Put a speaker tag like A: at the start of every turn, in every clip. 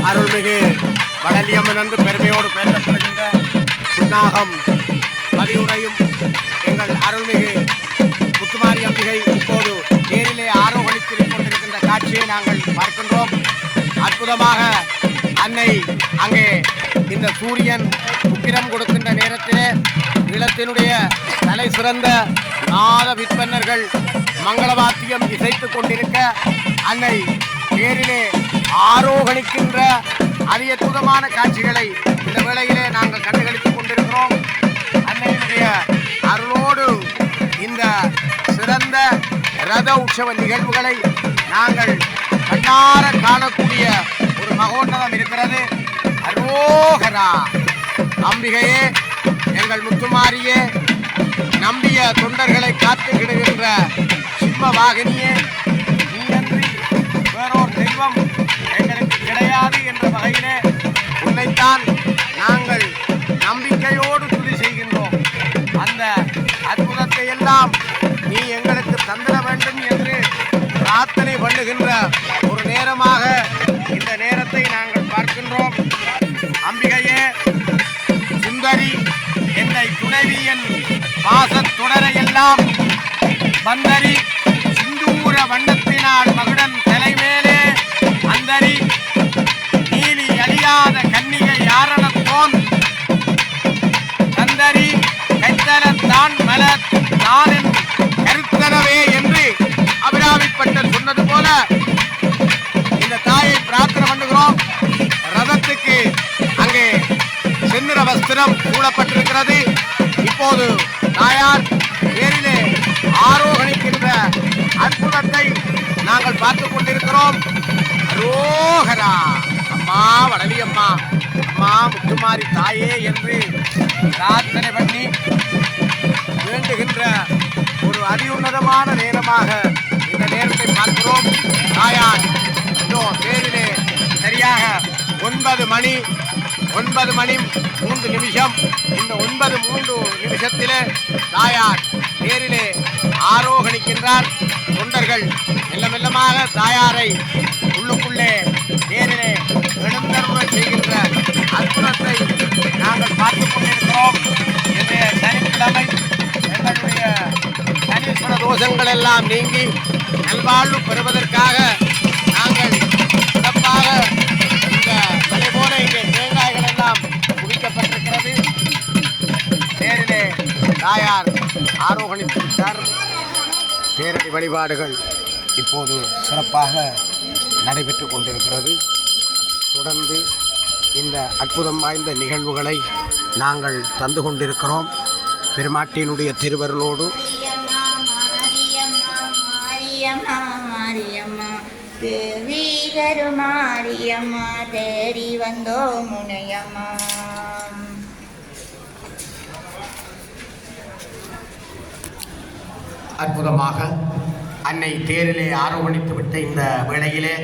A: அருள்மிகு வடலியம்மன் என்று பெருமையோடு பேசப்படுகின்ற சுன்னாகம் பதிவுரையும் எங்கள் அருள்மிகு முத்துமாரி அம்பிகை இப்போது தேரிலே ஆரோகணித்துக் கொண்டிருக்கின்ற காட்சியை நாங்கள் பார்க்கின்றோம். அற்புதமாக அன்னை அங்கே இந்த சூரியன் உக்கிரம் கொடுக்கின்ற நேரத்திலே ஈழத்தினுடைய தலை சிறந்த நாத விற்பன்னர்கள் மங்களவாத்தியம் இசைத்துக் கொண்டிருக்க அன்னை தேரிலே ஆரோகணிக்கின்ற அற்புதமான காட்சிகளை இந்த வேளையிலே நாங்கள் கண்டுகளித்துக் கொண்டிருக்கிறோம். அன்னையினுடைய அருளோடு இந்த சிறந்த ரத உற்சவ நிகழ்வுகளை நாங்கள் கண்ணார காணக்கூடிய ஒரு மகோன்னதம் இருக்கிறது. அரோகரா அம்பிகையே, எங்கள் முத்துமாரியே, நம்பிய தொண்டர்களை காத்துக்கிடுகின்ற சிம்மவாகினியே, நீயன்றி வேறோர் தெய்வம் எங்களுக்கு கிடையாது என்ற வகையிலே உன்னைத்தான் நாங்கள் நம்பிக்கையோடு துதி செய்கின்றோம். அந்த அற்புதத்தை எல்லாம் நீ எங்களுக்கு தந்திட வேண்டும் என்று பிரார்த்தனை பண்ணுகின்ற ஒரு நேரமாக இந்த நேரத்தை நாங்கள் பார்க்கின்றோம். அம்பிகையே, சுந்தரி என்னை துணைவியன் பாசத் தொடரையெல்லாம் பந்தரி சிந்தூர வண்ணத்தினால் மகுடன் தலைமேலே அந்தரி நீலி அழியாத கன்னிகை யாரணத்தோன் தந்தரி கைத்தலத்தான் மலர் தானின் கருத்தனவே என்று அபிராமிப்பட்டர் சொன்னது போல இந்த தாயை பிரார்த்தனை பண்ணுகிறோம். ரதத்துக்கு அங்கே செந்நிற வஸ்திரம் சூழப்பட்டிருக்கிறது. இப்போது தாயார் பேரிலே ஆரோகணிக்கின்ற அற்புதத்தை நாங்கள் பார்த்துக் கொண்டிருக்கிறோம். அரோகரா அம்மா வடலியம்மா, அம்மா முத்துமாரி தாயே என்று பிரார்த்தனை பண்ணி வேண்டுகின்ற ஒரு அதியுன்னதமான நேரமாக இந்த நேரத்தை பார்க்கிறோம். தாயார் இதோ தேரிலே சரியாக 9 மணி 3 நிமிஷம். இந்த 9:03 நிமிஷத்திலே தாயார் தேரிலே ஆரோகணிக்கின்றார். தொண்டர்கள் மெல்ல மெல்லமாக தாயாரை உள்ளுக்குள்ளே தேரிலே எழுந்தருள செய்கின்ற அற்புதத்தை நாங்கள் பார்த்துக் கொண்டிருக்கிறோம். இன்றைய சனிக்கிழமை எங்களுடைய சனீஸ்வர தோஷங்கள் எல்லாம் நீங்கி நல்வாழ்வு பெறுவதற்காக நாங்கள் சிறப்பாக இந்த மலை போல இங்கே தேங்காய்கள் எல்லாம் குடிக்கப்பட்டிருக்கிறது. தேரிலே தாயார் ஆரோகணித்து விட்டார். தேரடி வழிபாடுகள் இப்போது சிறப்பாக நடைபெற்று கொண்டிருக்கிறது. தொடர்ந்து இந்த அற்புதம் வாய்ந்த நிகழ்வுகளை நாங்கள் தந்து கொண்டிருக்கிறோம். பெருமாட்டியினுடைய திருவருளோடு
B: மாரியம்மா தேடி வந்தோ முனையம்மா.
A: அற்புதமாக அன்னை தேரிலே ஆரோகணித்து விட்ட இந்த வேளையிலே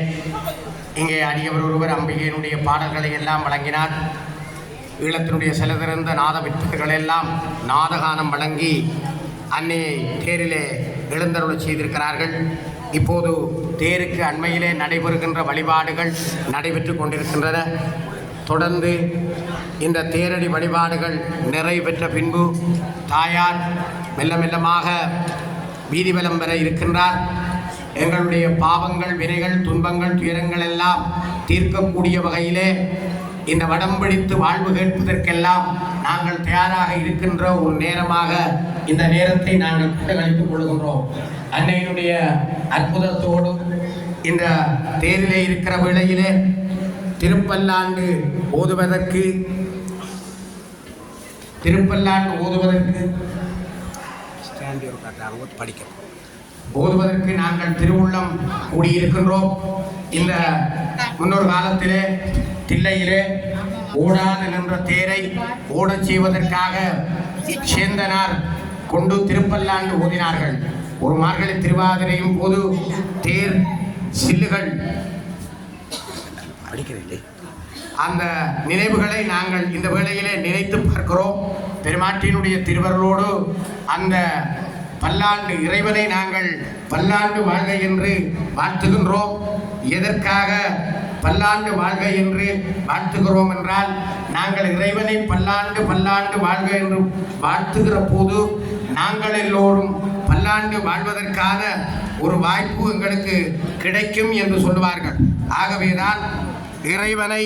A: இங்கே அடியவர் ஒருவர் அம்பிகையினுடைய பாடல்களை எல்லாம் வழங்கினார். ஈழத்தினுடைய சிலதிறந்த நாத விற்பர்கள் எல்லாம் நாதகானம் வழங்கி அன்னையை தேரிலே எழுந்தருள செய்திருக்கிறார்கள். இப்போது தேருக்கு அண்மையிலே நடைபெறுகின்ற வழிபாடுகள் நடைபெற்று கொண்டிருக்கின்றன. தொடர்ந்து இந்த தேரடி வழிபாடுகள் நிறைவேற்ற பின்பு தாயார் மெல்ல மெல்லமாக வீதிவலம் வர இருக்கின்றார். எங்களுடைய பாவங்கள், வினைகள், துன்பங்கள், துயரங்கள் எல்லாம் தீர்க்கக்கூடிய வகையிலே இந்த வடம் பிடித்து வாழ்வு கேட்பதற்கெல்லாம் நாங்கள் தயாராக இருக்கின்ற ஒரு நேரமாக இந்த நேரத்தை நாங்கள் கண்டுகளித்துக் கொள்கின்றோம். அன்னையினுடைய அற்புதத்தோடு இந்த தேரிலே இருக்கிற வேளையிலே திருப்பல்லாண்டு ஓதுவதற்கு ஓதுவதற்கு நாங்கள் திருவுள்ளம் கூடியிருக்கின்றோம். இந்த முன்னொரு காலத்திலே தில்லையிலே ஓடாது நின்ற தேரை ஓடச் செய்வதற்காக சேந்தனார் கொண்டு திருப்பல்லாண்டு ஓதினார்கள். ஒரு மார்கழி திருவாதிரையும் போது தேர் சில்லுகள் அடிக்கிறீர்களே, அந்த நினைவுகளை நாங்கள் இந்த வேளையிலே நினைத்து பார்க்கிறோம். பெருமாட்டியினுடைய திருவருளோடு அந்த பல்லாண்டு இறைவனை நாங்கள் பல்லாண்டு வாழ்க என்று வாழ்த்துகின்றோம். எதற்காக பல்லாண்டு வாழ்க என்று வாழ்த்துகிறோம் என்றால், நாங்கள் இறைவனை பல்லாண்டு பல்லாண்டு வாழ்க என்று வாழ்த்துகிற போது நாங்கள் எல்லோரும் பல்லாண்டு வாழ்வதற்கான ஒரு வாய்ப்பு எங்களுக்கு கிடைக்கும் என்று சொல்லுவார்கள். ஆகவேதான் இறைவனை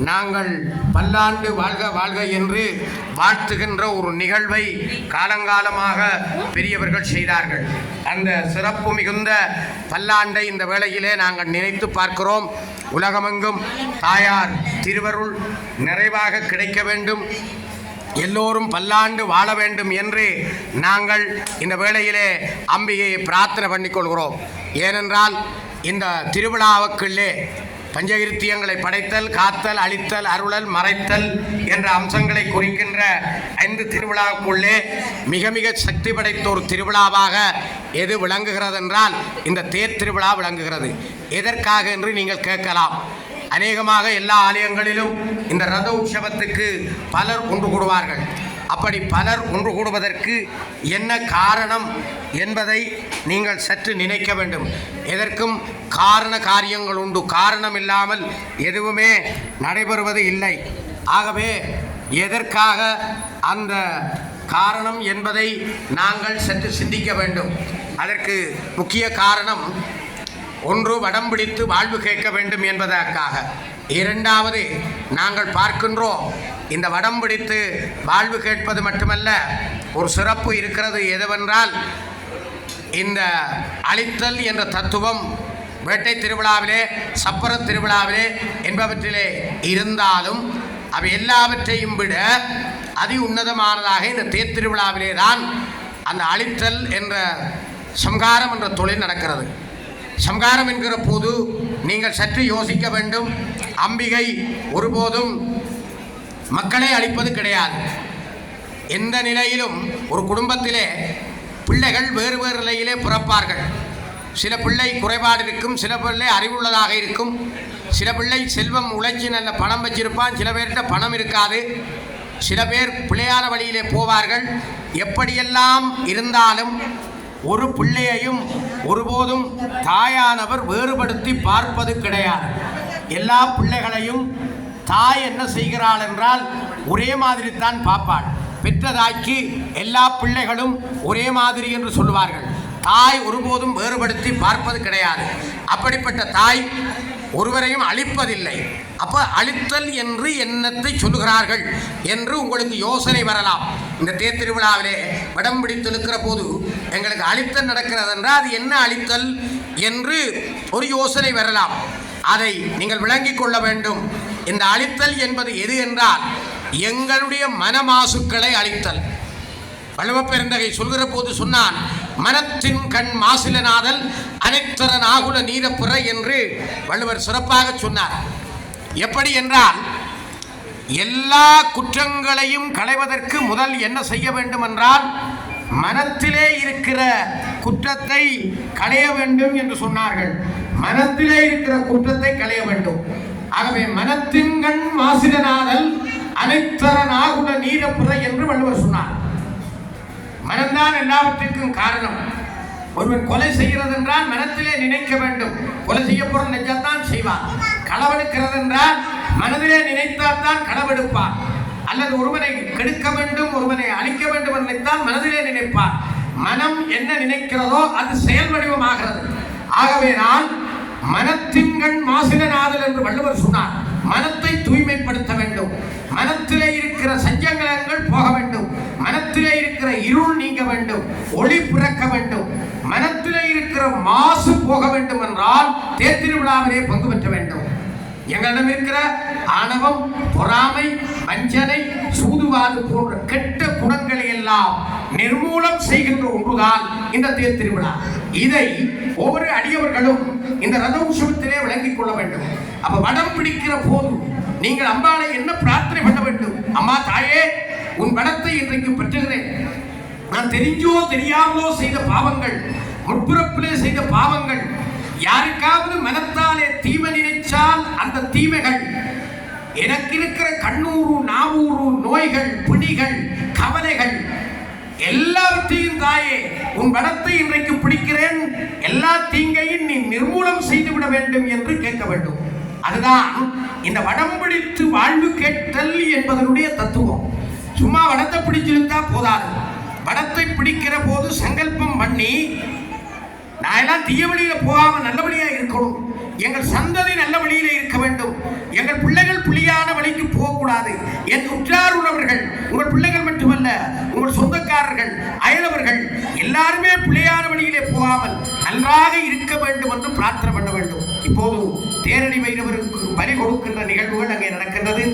A: நாங்கள் பல்லாண்டு வாழ்க வாழ்க என்று வாழ்த்துகின்ற ஒரு நிகழ்வை காலங்காலமாக பெரியவர்கள் செய்தார்கள். அந்த சிறப்பு மிகுந்த பல்லாண்டை இந்த வேளையிலே நாங்கள் நினைத்து பார்க்கிறோம். உலகமெங்கும் தாயார் திருவருள் நிறைவாக கிடைக்க வேண்டும், எல்லோரும் பல்லாண்டு வாழ வேண்டும் என்று நாங்கள் இந்த வேளையிலே அம்பிகையை பிரார்த்தனை பண்ணிக்கொள்கிறோம். ஏனென்றால் இந்த திருவிழாவுக்குள்ளே பஞ்சகிருத்தியங்களை படைத்தல், காத்தல், அழித்தல், அருளல், மறைத்தல் என்ற அம்சங்களை குறிக்கின்ற 5 திருவிழாவுக்குள்ளே மிக மிக சக்தி படைத்த ஒரு திருவிழாவாக எது விளங்குகிறது என்றால் இந்த தேர் திருவிழா விளங்குகிறது. எதற்காக என்று நீங்கள் கேட்கலாம். அநேகமாக எல்லா ஆலயங்களிலும் இந்த ரத உற்சவத்துக்கு பலர் ஒன்று கூடுவார்கள். அப்படி பலர் ஒன்று கூடுவதற்கு என்ன காரணம் என்பதை நீங்கள் சற்று நினைக்க வேண்டும். எதற்கும் காரண காரியங்கள் உண்டு. காரணம் இல்லாமல் எதுவுமே நடைபெறுவது இல்லை. ஆகவே எதற்காக அந்த காரணம் என்பதை நாங்கள் சற்று சிந்திக்க வேண்டும். அதற்கு முக்கிய காரணம், ஒன்று வடம் பிடித்து வாழ்வு கேட்க வேண்டும் என்பதற்காக. இரண்டாவது, நாங்கள் பார்க்கின்றோம் இந்த வடம் பிடித்து வாழ்வு கேட்பது மட்டுமல்ல, ஒரு சிறப்பு இருக்கிறது. எதுவென்றால், இந்த அழித்தல் என்ற தத்துவம் வேட்டை திருவிழாவிலே, சப்பர திருவிழாவிலே என்பவற்றிலே இருந்தாலும் அவை எல்லாவற்றையும் விட அதி உன்னதமானதாக இந்த தேர் திருவிழாவிலே தான் அந்த அழித்தல் என்ற சம்ஹாரம் என்ற தொழில் நடக்கிறது. சம்ஹாரம் என்கிற போது நீங்கள் சற்று யோசிக்க வேண்டும். அம்பிகை ஒருபோதும் மக்களை அழிப்பது கிடையாது. எந்த நிலையிலும் ஒரு குடும்பத்திலே பிள்ளைகள் வேறு வேறு நிலையிலே பிறப்பார்கள். சில பிள்ளை குறைபாடு இருக்கும், சில பிள்ளை அறிவுள்ளதாக இருக்கும், சில பிள்ளை செல்வம் உழைச்சி நல்ல பணம் வச்சிருப்பான், சில பேர்கிட்ட பணம் இருக்காது, சில பேர் பிள்ளையான வழியிலே போவார்கள். எப்படியெல்லாம் இருந்தாலும் ஒரு பிள்ளையையும் ஒருபோதும் தாயானவர் வேறுபடுத்தி பார்ப்பது கிடையாது. எல்லா பிள்ளைகளையும் தாய் என்ன செய்கிறாள் என்றால் ஒரே மாதிரி தான் பார்ப்பாள். பெற்ற தாய்க்கு எல்லா பிள்ளைகளும் ஒரே மாதிரி என்று சொல்லுவார்கள். தாய் ஒருபோதும் வேறுபடுத்தி பார்ப்பது கிடையாது. அப்படிப்பட்ட தாய் ஒருவரையும் அழிப்பதில்லை. அப்போ அழித்தல் என்று என்னத்தை சொல்லுகிறார்கள் என்று உங்களுக்கு யோசனை வரலாம். இந்த தேர் திருவிழாவிலே வடம் பிடித்து இழுக்கிற போது எங்களுக்கு அழித்தல் நடக்கிறது என்றால் அது என்ன அழித்தல் என்று ஒரு யோசனை வரலாம். அதை நீங்கள் விளங்கிக் கொள்ள வேண்டும். இந்த அழித்தல் என்பது எது என்றால் எங்களுடைய மனமாசுக்களை அழித்தல். வள்ளுவப்பெருந்தகை சொல்கிற போது சொன்னான், மனத்தின் கண் மாசிலனாதல் அனைத்தரன் ஆகுல நீரப்புற என்று வள்ளுவர் சிறப்பாக சொன்னார். எப்படி என்றால், எல்லா குற்றங்களையும் களைவதற்கு முதல் என்ன செய்ய வேண்டும் என்றால் மனத்திலே இருக்கிற குற்றத்தை களைய வேண்டும் என்று சொன்னார்கள். மனத்திலே இருக்கிற குற்றத்தை களைய வேண்டும். ஆகவே மனத்தின் கண் மாசிலனாதல் அனைத்தரன் ஆகுல நீரப்புற என்று வள்ளுவர் சொன்னார். மனம்தான் எல்லாவற்றிற்கும் காரணம். ஒருவன் கொலை செய்கிறது என்றால் மனத்திலே நினைக்க வேண்டும், கொலை செய்ய போற நினைச்சாத்தான் செய்வான். களவெடுக்கிறது என்றால் மனதிலே நினைத்தால்தான் களவெடுப்பான். அல்லது ஒருவனை கெடுக்க வேண்டும், ஒருவனை அழிக்க வேண்டும் என்று நினைத்தால் மனதிலே நினைப்பான். மனம் என்ன நினைக்கிறதோ அது செயல் வடிவமாகிறது. ஆகவே நான் மனத்தின்கண் மாசிலனாதல் என்று வள்ளுவர் சொன்னார். மனத்தை தூய்மைப்படுத்த வேண்டும். மனத்திலே இருக்கிற சஞ்சலங்கள் போக வேண்டும். மனத்திலே இருக்கிற இருள் நீங்க வேண்டும், ஒளி பிறக்க வேண்டும். மனத்திலே இருக்கிற மாசு போக வேண்டும் என்றால் தேர் திருவிழாவிலே பங்கு பெற்ற வேண்டும். எங்களிடம் இருக்கிற ஆணவம், பொறாமை, வஞ்சனை, சூதுவாது போன்ற கெட்ட குணங்களை எல்லாம் நிர்மூலம் செய்கின்ற ஒன்றுதான் இந்த தேர் திருவிழா. இதை ஒவ்வொரு அடியவர்களும் இந்த ரத உற்சவத்திலே விளங்கிக் கொள்ள வேண்டும். அப்ப வடம் பிடிக்கிற போது நீங்கள் அம்பாளை என்ன பிரார்த்தனை பண்ண வேண்டும்? அம்மா தாயே, உன் வடத்தை இன்றைக்கு பெற்றுகிறேன். நான் தெரிஞ்சோ தெரியாமலோ செய்த பாவங்கள், முற்பிறப்பிலே செய்த பாவங்கள், யாருக்காவது மனத்தாலே தீமை நினைச்சால் அந்த தீமைகள், எனக்கு இருக்கிற கண்ணூறு நாவூறு நோய்கள், பிணிகள், கவலைகள் எல்லாவற்றையும் தாயே உன் வடத்தை இன்றைக்கு பிடிக்கிறேன், எல்லா தீங்கையும் நீ நிர்மூலம் செய்துவிட வேண்டும் என்று கேட்க வேண்டும். அதுதான் இந்த வடம் பிடித்து வாழ்வு கேட்டல் என்பதனுடைய தத்துவம். சும்மா வடத்தை பிடிச்சிருந்தா போதாது. வடத்தை பிடிக்கிற போது சங்கல்பம் பண்ணி நான் எல்லாம் தீய வழியில போகாம நல்ல வழியா இருக்கணும், எங்கள் சந்ததி நல்ல வழியில இருக்க வேண்டும், எங்கள் பிள்ளைகள் புலியான வழிக்கு போகக்கூடாது, என் உற்றார் உறவர்கள், உங்கள் பிள்ளைகள் மட்டுமல்ல உங்கள் சொந்தக்காரர்கள் அயலவர்கள் எல்லாருமே புலியான வழியிலே போகாமல் நன்றாக இருக்க வேண்டும் என்று பிரார்த்தனை பண்ண வேண்டும். இப்போது தேரடி வைரவருக்கு பலி கொடுக்கின்ற நிகழ்வுகள் அங்கே நடக்கின்றது.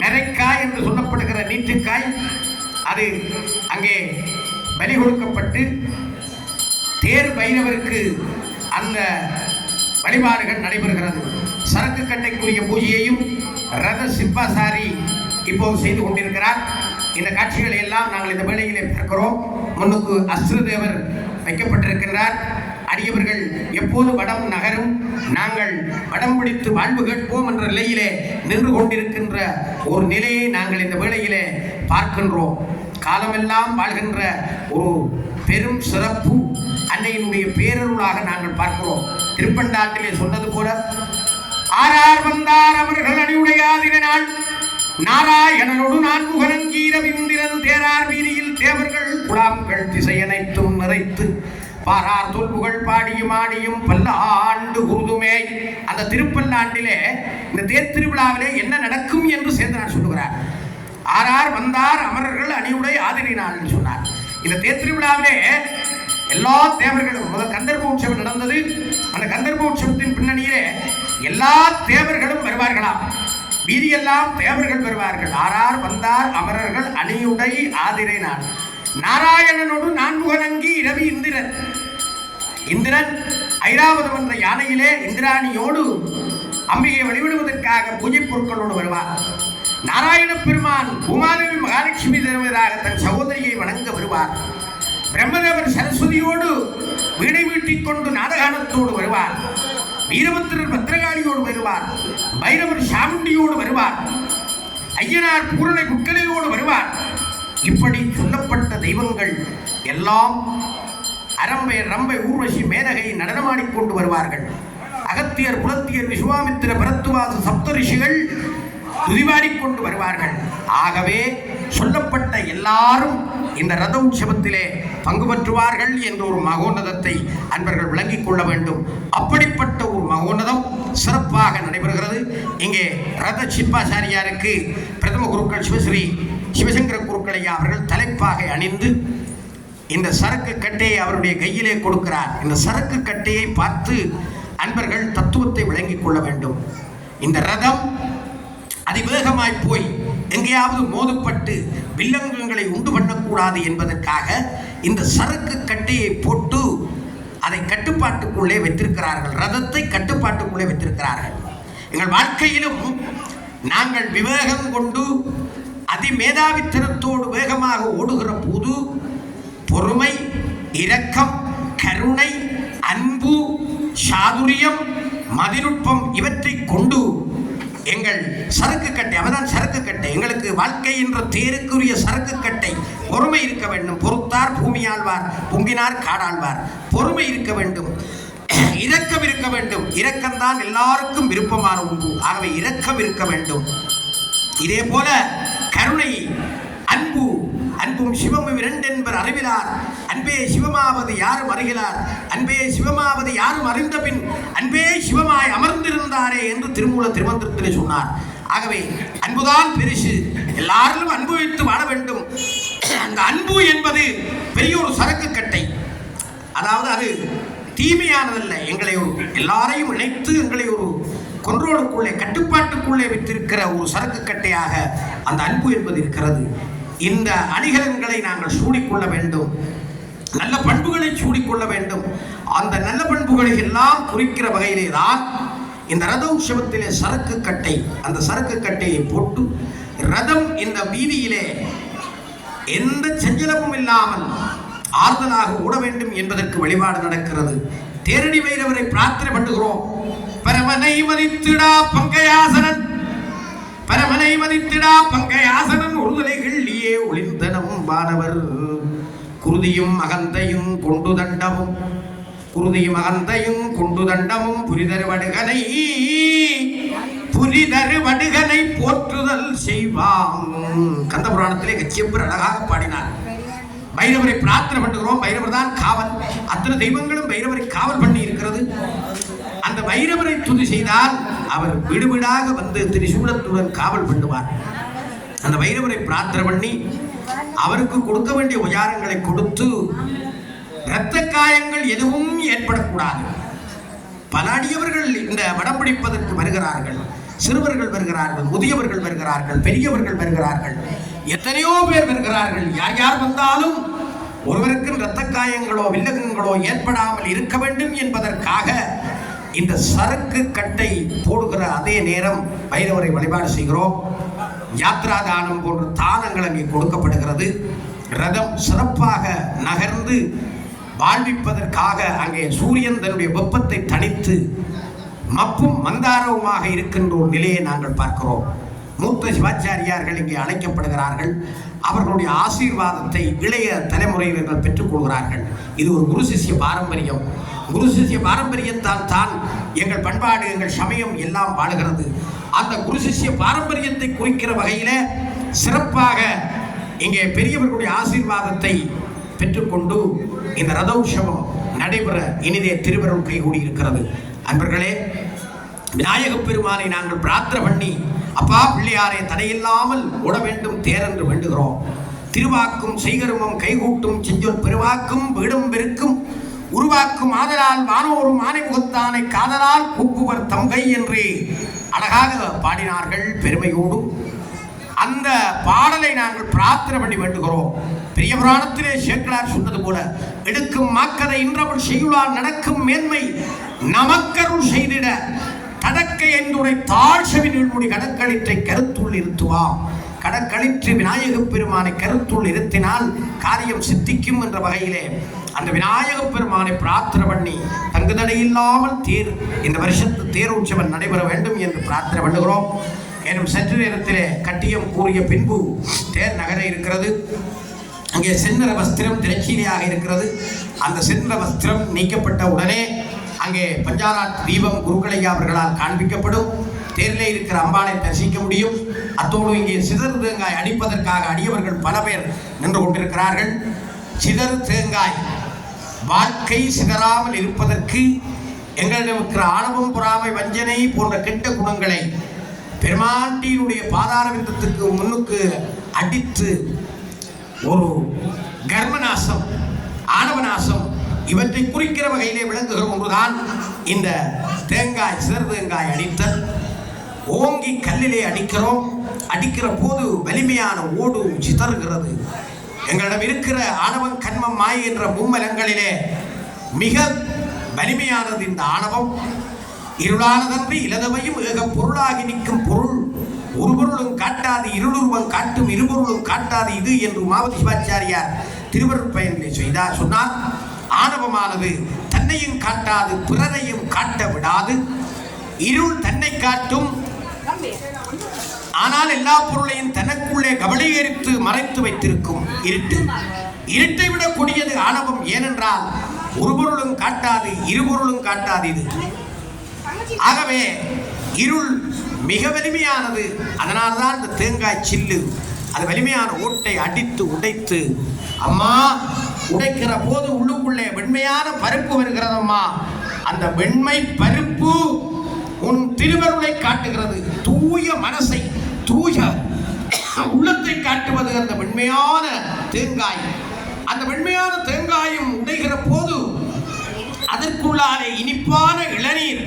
A: நெரைக்காய் என்று சொல்லப்படுகிற நீட்டுக்காய் அது அங்கே பலி கொடுக்கப்பட்டு தேர் பைரவருக்கு அந்த வழிபாடுகள் நடைபெறுகிறது. சரக்கு கட்டைக்குரிய பூஜையையும் ரத சிப்பாசாரி இப்போது செய்து கொண்டிருக்கிறார். இந்த காட்சிகளை எல்லாம் நாங்கள் இந்த வேளையிலே பார்க்கிறோம். முன்னுக்கு அஸ்திரதேவர் வைக்கப்பட்டிருக்கிறார். அடியவர்கள் எப்போது வடம் நகரும் நாங்கள் வடம் பிடித்து வாழ்வு கேட்போம் என்ற நிலையிலே நின்று கொண்டிருக்கின்ற ஒரு நிலையை நாங்கள் இந்த வேளையிலே பார்க்கின்றோம். காலமெல்லாம் வாழ்கின்ற ஒரு பெரும் சிறப்பு அன்னையினுடைய பேரருளாக நாங்கள் பார்க்கிறோம். திருப்பண்டாட்டிலே சொன்னது போல ஆரார் வந்தார் அவர்கள் அணியுடையாதினால் நாராயணனோடு நான்முகனங்கீரம் இந்திரன் தேரார் வீதியில் தேவர்கள் குழாம்கள் திசையனைத்தும் நிறைத்து பாரார் தொல்புகள் பாடியும் ஆடியும் பல்லாண்டு உருதுமே. அந்த திருப்பல்லாண்டிலே இந்த தேர் திருவிழாவிலே என்ன நடக்கும் என்று சேர்ந்து சொல்லுகிறார். ஆரார் வந்தார் அமரர்கள் அணியுடை ஆதரினாள் சொன்னார். இந்த தேர் திருவிழாவிலே எல்லா தேவர்களும் முதல் கந்தர்ப உற்சவம் நடந்தது. அந்த கந்தர்ப உற்சவத்தின் பின்னணியிலே எல்லா தேவர்களும் வருவார்களாம். வீதியெல்லாம் தேவர்கள் வருவார்கள். ஆரார் வந்தார் அமரர்கள் அணியுடை ஆதிரைனாள். நாராயணனோடு நான்முகனங்கி இரவி இந்திரன். இந்திரன் ஐராவதம் என்ற யானையிலே இந்திராணியோடு அம்பிகையை வழிபடுவதற்காக பூஜை பொருட்களோடு வருவார். நாராயண பெருமான் உமாதேவி மகாலட்சுமி தேவராக தன் சகோதரியை வணங்க வருவார். பிரம்மதேவர் சரஸ்வதியோடு வீணை வீட்டிக் கொண்டு நாடகானத்தோடு வருவார். வீரபத்திரர் பத்திரகாளியோடு வருவார். பைரவர் சாமுண்டியோடு வருவார். ஐயனார் பூரணை புட்கலையோடு வருவார். இப்படி சொல்லப்பட்ட தெய்வங்கள் எல்லாம் அரம்பை ரம்பை ஊர்வசி மேனகை நடனமாடிக்கொண்டு வருவார்கள். அகத்தியர் புலத்தியர் விஸ்வாமித்திர பரத்துவாச சப்தரிஷிகள் துதிவாடிக்கொண்டு வருவார்கள். ஆகவே சொல்லப்பட்ட எல்லாரும் இந்த ரத உற்சவத்திலே பங்கு பெற்றுவார்கள் என்ற ஒரு மகோன்னதத்தை அன்பர்கள் விளங்கிக் கொள்ள வேண்டும். அப்படிப்பட்ட ஒரு மகோன்னதம் சிறப்பாக நடைபெறுகிறது. இங்கே ரத சிப்பாச்சாரியாருக்கு பிரதம குருக்கள் சிவஸ்ரீ சிவசங்கர குருக்களையா அவர்கள் தலைப்பாகை அணிந்து இந்த சரக்கு கட்டையை அவருடைய கையிலே கொடுக்கிறார். இந்த சரக்கு கட்டையை பார்த்து அன்பர்கள் தத்துவத்தை விளங்கிக் கொள்ள வேண்டும். இந்த ரதம் அதிவேகமாய் போய் எங்கேயாவது மோதப்பட்டு வில்லங்கங்களை உண்டு பண்ணக்கூடாது என்பதற்காக இந்த சரக்கு கட்டையை போட்டு அதை கட்டுப்பாட்டுக்குள்ளே வைத்திருக்கிறார்கள். ரதத்தை கட்டுப்பாட்டுக்குள்ளே வைத்திருக்கிறார்கள். எங்கள் வாழ்க்கையிலும் நாங்கள் விவேகம் கொண்டு அதிமேதாவித்தனத்தோடு வேகமாக ஓடுகிற போது பொறுமை, இரக்கம், கருணை, அன்பு, சாதுரியம், மதிநுட்பம் இவற்றை கொண்டு எங்கள் சரக்கு கட்டை அவதான் சரக்கு கட்டை எங்களுக்கு வாழ்க்கை என்ற தேருக்குரிய சரக்கு கட்டை பொறுமை இருக்க வேண்டும். பொறுத்தார் பூமியாழ்வார், பொங்கினார் காடாழ்வார். பொறுமை இருக்க வேண்டும், இரக்கம் இருக்க வேண்டும். இரக்கம்தான் எல்லாருக்கும் விருப்பமான உண்டு. ஆகவே இரக்கம் இருக்க வேண்டும். இதே போல கருணை, அன்பு, அன்பும் சிவமும் இரண்டென்பர் அறிவிலார். அன்பே சிவமாவது யாரும் அறிகிறார், அன்பே சிவமாவது யாரும் அறிந்த பின் அன்பே சிவமாய் அமர்ந்திருந்தாரே என்று திருமூல திருமந்திரத்திலே சொன்னார். ஆகவே அன்புதான் பெரிசு. எல்லாரிலும் அன்பு வைத்து வாழ வேண்டும். அந்த அன்பு என்பது பெரிய ஒரு சரக்கு கட்டை. அதாவது அது தீமையானதல்ல. எங்களை எல்லாரையும் இணைத்து எங்களை ஒரு கொன்றோடுக்குள்ளே கட்டுப்பாட்டுக்குள்ளே வைத்திருக்கிற ஒரு சரக்கு கட்டையாக அந்த அன்பு என்பது இருக்கிறது. இந்த அணிகலன்களை நாங்கள் சூடிக்கொள்ள வேண்டும். நல்ல பண்புகளை சூடிக்கொள்ள வேண்டும். அந்த நல்ல பண்புகளை எல்லாம் குறிக்கிற வகையிலே தான் இந்த ரத உற்சவத்திலே சரக்கு கட்டை, அந்த சரக்கு கட்டையை போட்டு ரதம் இந்த வீதியிலே எந்த சஞ்சலமும் இல்லாமல் ஆறுதலாக ஓட வேண்டும் என்பதற்கு வழிபாடு நடக்கிறது. தேரடி வைரவரை பிரார்த்தனை பண்ணுகிறோம். பரமனை மதித்திடா பங்கையாசனன், பரமனை மதித்திடா பங்கையாசனன் ஒருதலைகளிலே ஒளிந்தனம் வானவர் குருதியும் அகந்தையும் கொண்டு தண்டமும் குருதியும் அகந்தையும் குண்டு தண்டமும் புரிதரு வடுகனை போற்றுதல் செய்வாம். கந்த புராணத்திலே கச்சியப்பர் அழகாக பாடினார். பைரவரை பிரார்த்தனை பண்ணுகிறோம். பைரவர் தான் காவல். அத்தனை தெய்வங்களும் பைரவரை காவல் பண்ணி இருக்கிறது. அந்த பைரவரை துதி செய்தால் அவர் வீடு வீடாக வந்து திரிசூலத்துடன் காவல் பண்ணுவார். அந்த பைரவரை பிரார்த்தனை பண்ணி அவருக்கு கொடுக்க வேண்டிய உபச்சாரங்களை கொடுத்து இரத்த காயங்கள் எதுவும் ஏற்படக்கூடாது. பல அடியவர்கள் இந்த வடம் பிடிப்பதற்கு வருகிறார்கள். சிறுவர்கள் வருகிறார்கள், முதியவர்கள் வருகிறார்கள், பெரியவர்கள் வருகிறார்கள், எத்தனையோ பேர் வருகிறார்கள். யார் யார் வந்தாலும் ஒருவருக்கும் இரத்த காயங்களோ வில்லகங்களோ ஏற்படாமல் இருக்க வேண்டும் என்பதற்காக இந்த சரக்கு கட்டை போடுகிற அதே நேரம் பைரவரை வழிபாடு செய்கிறோம். யாத்ரா தானம் போன்ற தானங்கள் அங்கே கொடுக்கப்படுகிறது. ரதம் சிறப்பாக நகர்ந்து வாழ்விப்பதற்காக அங்கே சூரியன் தன்னுடைய வெப்பத்தை தணித்து மப்பும் மந்தாரவுமாக இருக்கின்ற ஒரு நிலையை நாங்கள் பார்க்கிறோம். மூத்த சிவாச்சாரியார்கள் இங்கே அழைக்கப்படுகிறார்கள். அவர்களுடைய ஆசீர்வாதத்தை இளைய தலைமுறையினர்கள் பெற்றுக்கொள்கிறார்கள். இது ஒரு குரு சிஷ்ய பாரம்பரியம். குரு சிஷ்ய பாரம்பரியத்தால் தான் எங்கள் பண்பாடு, எங்கள் சமயம் எல்லாம் வாழுகிறது. அந்த குரு சிஷ்ய பாரம்பரியத்தை குறிக்கிற வகையில் சிறப்பாக இங்கே பெரியவர்களுடைய ஆசீர்வாதத்தை பெற்றுக்கொண்டு இந்த ரத உற்சவம் நடைபெற இனிதே திருவருள் கைகூடி இருக்கிறது. அன்பர்களே, விநாயக பெருமானை நாங்கள் பிரார்த்தனை பண்ணி அப்பா பிள்ளையாரை தடையில்லாமல் ஓட வேண்டும் தேரென்று வேண்டுகிறோம். திருவாக்கும் செய்கருமம் கைகூட்டும் செஞ்சொல் பெருவாக்கும் வீடும் பெருக்கும் உருவாக்கும் ஆதலால் வானோரும் ஆனை முகத்தானை காதலால் கூப்புவர் தங்கை என்று அழகாக பாடினார்கள் பெருமையோடும். அந்த பாடலை நாங்கள் பிரார்த்தனை பண்ணி வேண்டுகிறோம். பெரிய புராணத்திலே சேக்கலார் சொன்னது போல எடுக்கும் மாக்கதை இன்றவள் செய்யுளால் நடக்கும் மேன்மை நமக்கருள் செய்திட கடக்க என்றுடைய தாழ்சவினுடைய கடற்களிற்றை கருத்துள் இருத்துவாம். கடற்களிற்று விநாயக பெருமானை கருத்துள் இருத்தினால் காரியம் சித்திக்கும் என்ற வகையிலே அந்த விநாயக பெருமானை பிரார்த்தனை பண்ணி தங்குதடை இல்லாமல் இந்த வருஷத்து தேர் உற்சவம் நடைபெற வேண்டும் என்று பிரார்த்தனை பண்ணுகிறோம். எனும் சற்று நேரத்திலே கட்டியம் கூறிய பின்பு தேர் நகர இருக்கிறது. அங்கே செந்நிற வஸ்திரம் திரைச்சீலையாக இருக்கிறது. அந்த செந்நிற வஸ்திரம் நீக்கப்பட்ட உடனே அங்கே பஞ்சாராத் தீபம் குருக்களையா அவர்களால் காண்பிக்கப்படும். தேரிலே இருக்கிற அம்பாளை தரிசிக்க முடியும். அத்தோடு இங்கே சிதறு தேங்காய் அடிப்பதற்காக அடியவர்கள் பல பேர் நின்று கொண்டிருக்கிறார்கள். சிதறு தேங்காய் வாழ்க்கை சிதறாமல் இருப்பதற்கு எங்களிடம் இருக்கிற ஆணவம், பொறாமை, வஞ்சனை போன்ற கெட்ட குணங்களை பெருமாண்டியினுடைய பாதார விந்தத்துக்கு முன்னுக்கு அடித்து ஒரு கர்மநாசம், ஆணவநாசம் இவற்றை குறிக்கிற வகையிலே விளங்குகிற ஒன்றுதான் இந்த தேங்காய், சிதறு தேங்காய் அடித்தல். ஓங்கி கல்லிலே அடிக்கிறோம். அடிக்கிற போது வலிமையான ஓடு சிதறுகிறது. எங்களிடம் இருக்கிற ஆணவம், கண்மம், மாய் என்ற மும்மலங்களிலே மிக வலிமையானது இந்த ஆணவம். இருளானதன்றி இலதவையும் ஏக பொருளாகி நிற்கும் பொருள் ஒரு பொருளும் காட்டாது இருளுருவம் காட்டும் இருபொருளும் காட்டாது இது என்று மாவதி சிவாச்சாரியார் திருவருட்பயனிலே சொன்னார். ஆணவமானது தன்னையும் காட்டாது பிறரையும் காட்ட விடாது. இருள் தன்னை காட்டும், ஆனால் எல்லா பொருளையும் தனக்குள்ளே கபலீகரித்து மறைத்து வைத்திருக்கும் இருட்டு. இருட்டை விட கொடியது ஆணவம். ஏனென்றால் ஒரு பொருளும் காட்டாது இருபொருளும் காட்டாது இது. ஆகவே இருள் மிக வலிமையானது. அதனால்தான் இந்த தேங்காய் சில்லு அது வலிமையான ஓட்டை அடித்து உடைத்து, அம்மா உடைக்கிற போது உள்ளுக்குள்ளே வெண்மையான பருப்பு வருகிறதம்மா. அந்த வெண்மை பருப்பு உன் திருவருளை காட்டுகிறது. தூய மனசை, தூய உள்ளத்தை காட்டுவது அந்த வெண்மையான தேங்காய். அந்த வெண்மையான தேங்காயும் உடைகிற போது அதற்குள்ளாலே இனிப்பான இளநீர்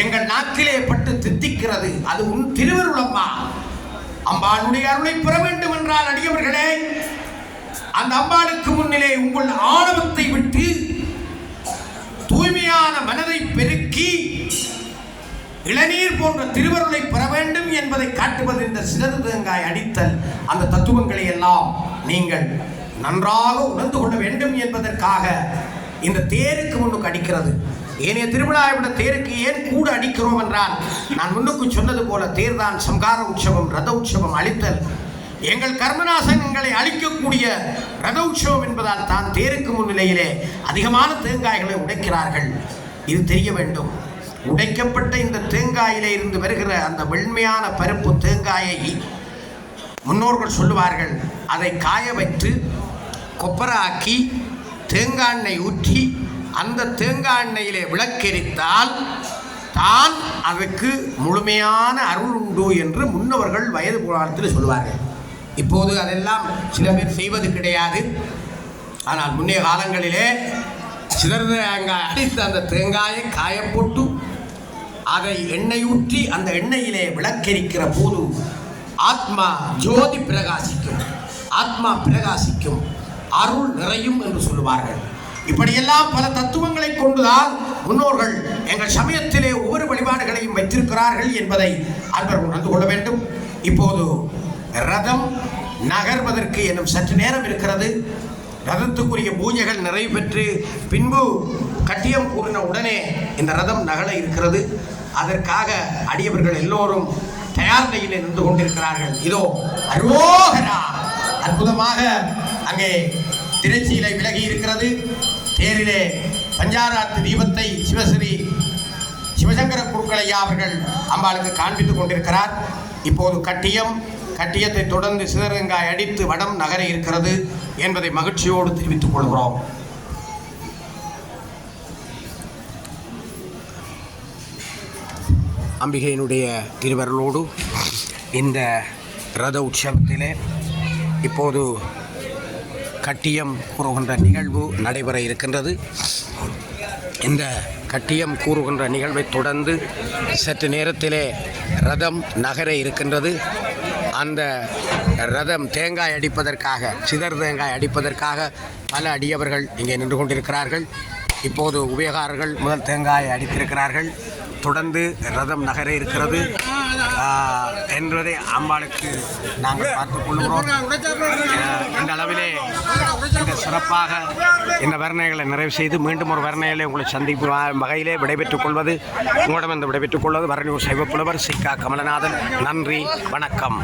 A: எங்கள் நாக்கிலே பட்டு தித்திக்கிறது. அது உன் திருவருளம்மா. அம்பாளுடைய அருளை பெற வேண்டும் என்றால் அடியவர்களே, அந்த அம்பாளுக்கு முன்னிலே உங்கள் ஆணவத்தை விட்டு தூய்மையான மனதை பெருக்கி இளநீர் போன்ற திருவருளை பெற வேண்டும் என்பதை காட்டுவது இந்த சிதறு தேங்காய் அடித்தல். அந்த தத்துவங்களை எல்லாம் நீங்கள் நன்றாக உணர்ந்து கொள்ள வேண்டும் என்பதற்காக இந்த தேருக்கு முன்னுக்கு அடிக்கிறது. ஏனைய திருவிழாவை விட தேருக்கு ஏன் கூட அடிக்கிறோம் என்றால், நான் முன்னுக்கு சொன்னது போல தேர்தான் சம்கார உற்சவம், ரத உற்சவம், அழித்தல். எங்கள் கர்மநாசன் எங்களை அழிக்கக்கூடிய ரத உற்சவம் என்பதால் தான் தேருக்கு முன்னிலையிலே அதிகமான தேங்காய்களை உடைக்கிறார்கள். இது தெரிய வேண்டும். உடைக்கப்பட்ட இந்த தேங்காயிலே இருந்து வருகிற அந்த வெண்மையான பருப்பு தேங்காயை முன்னோர்கள் சொல்லுவார்கள், அதை காய வைத்து கொப்பராக்கி தேங்காய் எண்ணெய் ஊற்றி அந்த தேங்காய் எண்ணெயிலே விளக்கெரித்தால் தான் அதற்கு முழுமையான அருள் உண்டு என்று முன்னவர்கள் வயது புராணத்தில் சொல்லுவார்கள். இப்போது அதெல்லாம் சில பேர் செய்வது கிடையாது. ஆனால் முன்னைய காலங்களிலே சிதறு தேங்காய் அடித்து அந்த தேங்காயை காயப்போட்டு அதை எண்ணெய் ஊற்றி அந்த எண்ணெயிலே விளக்கெரிக்கிற போது ஆத்மா ஜோதி பிரகாசிக்கும், ஆத்மா பிரகாசிக்கும், அருள் நிறையும் என்று சொல்லுவார்கள். இப்படியெல்லாம் பல தத்துவங்களை கொண்டுதான் முன்னோர்கள் எங்கள் சமயத்திலே ஒவ்வொரு வழிபாடுகளையும் வைத்திருக்கிறார்கள் என்பதை அன்பர் உணர்ந்து கொள்ள வேண்டும். இப்போது ரதம் நகர்வதற்கு இன்னும் சற்று நேரம் இருக்கிறது. ரதத்துக்குரிய பூஜைகள் நிறைவு பெற்று பின்பு கட்டியம் கூறின உடனே இந்த ரதம் நகர இருக்கிறது. அதற்காக அடியவர்கள் எல்லோரும் தயார் நிலையில் நின்று கொண்டிருக்கிறார்கள். இதோ அரோகரா அற்புதமாக அங்கே திருச்சியிலே விலகி இருக்கிறது. தேரிலே பஞ்சாராத்து தீபத்தை சிவஸ்ரீ சிவசங்கர குருக்களையா அவர்கள் அம்பாளுக்கு காண்பித்துக் கொண்டிருக்கிறார். இப்போது கட்டியத்தை தொடர்ந்து சிதறங்காய் அடித்து வடம் நகர இருக்கிறது என்பதை மகிழ்ச்சியோடு தெரிவித்துக் கொள்கிறோம். அம்பிகையினுடைய திருவருளோடு இந்த ரத உற்சவத்திலே இப்போது கட்டியம் கூறுகின்ற நிகழ்வு நடைபெற இருக்கின்றது. இந்த கட்டியம் கூறுகின்ற நிகழ்வை தொடர்ந்து சற்று நேரத்திலே ரதம் நகர இருக்கின்றது. அந்த ரதம் தேங்காய் அடிப்பதற்காக, சிதறு தேங்காய் அடிப்பதற்காக பல அடியவர்கள் இங்கே நின்று கொண்டிருக்கிறார்கள். இப்போது உபயோகாரர்கள் முதல் தேங்காயை அடித்திருக்கிறார்கள். தொடர்ந்து ரதம் நகர இருக்கிறது என்பதை அம்பாளுக்கு நாங்கள் பார்த்துக் கொள்கிறோம். இந்த அளவிலே இந்த சிறப்பாக இந்த வர்ணனைகளை நிறைவு செய்து மீண்டும் ஒரு வர்ணனைகளை உங்களை சந்திக்கும் வகையிலே விடைபெற்றுக் கொள்வது, உங்களிடம் இந்த விடைபெற்றுக் கொள்வது வரணி சைவப்புலவர் சிக்கா கமலநாதன். நன்றி, வணக்கம்.